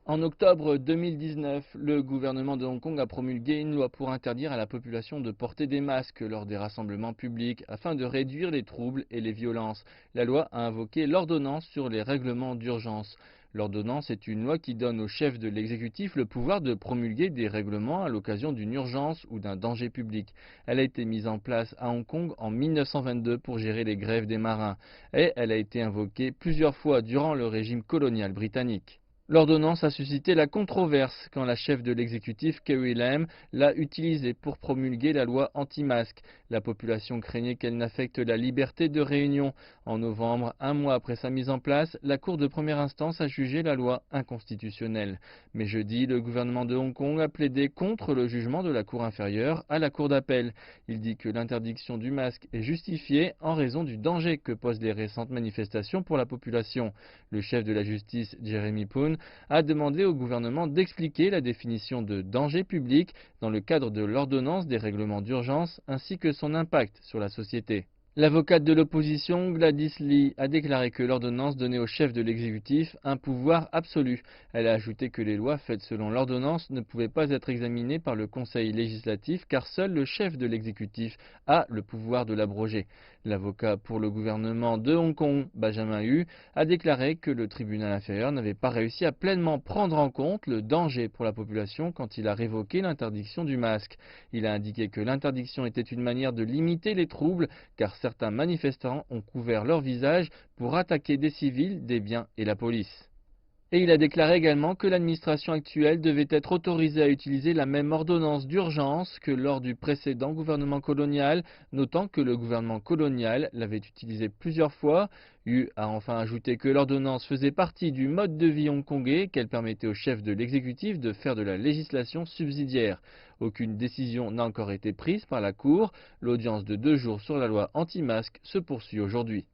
En octobre 2019, le gouvernement de Hong Kong a promulgué une loi pour interdire à la population de porter des masques lors des rassemblements publics afin de réduire les troubles et les violences. La loi a invoqué l'ordonnance sur les règlements d'urgence. L'ordonnance est une loi qui donne au chef de l'exécutif le pouvoir de promulguer des règlements à l'occasion d'une urgence ou d'un danger public. Elle a été mise en place à Hong Kong en 1922 pour gérer les grèves des marins et elle a été invoquée plusieurs fois durant le régime colonial britannique. L'ordonnance a suscité la controverse quand la chef de l'exécutif, Carrie Lam, l'a utilisée pour promulguer la loi anti-masque. La population craignait qu'elle n'affecte la liberté de réunion. En novembre, un mois après sa mise en place, la Cour de première instance a jugé la loi inconstitutionnelle. Mais jeudi, le gouvernement de Hong Kong a plaidé contre le jugement de la Cour inférieure à la Cour d'appel. Il dit que l'interdiction du masque est justifiée en raison du danger que posent les récentes manifestations pour la population. Le chef de la justice, Jeremy Poon, a demandé au gouvernement d'expliquer la définition de danger public dans le cadre de l'ordonnance des règlements d'urgence ainsi que son impact sur la société. L'avocate de l'opposition, Gladys Lee, a déclaré que l'ordonnance donnait au chef de l'exécutif un pouvoir absolu. Elle a ajouté que les lois faites selon l'ordonnance ne pouvaient pas être examinées par le Conseil législatif car seul le chef de l'exécutif a le pouvoir de l'abroger. L'avocat pour le gouvernement de Hong Kong, Benjamin Hu, a déclaré que le tribunal inférieur n'avait pas réussi à pleinement prendre en compte le danger pour la population quand il a révoqué l'interdiction du masque. Il a indiqué que l'interdiction était une manière de limiter les troubles car certains manifestants ont couvert leur visage pour attaquer des civils, des biens et la police. Et il a déclaré également que l'administration actuelle devait être autorisée à utiliser la même ordonnance d'urgence que lors du précédent gouvernement colonial, notant que le gouvernement colonial l'avait utilisée plusieurs fois. Hu a enfin ajouté que l'ordonnance faisait partie du mode de vie hongkongais, qu'elle permettait au chef de l'exécutif de faire de la législation subsidiaire. Aucune décision n'a encore été prise par la Cour. L'audience de 2 jours sur la loi anti-masque se poursuit aujourd'hui.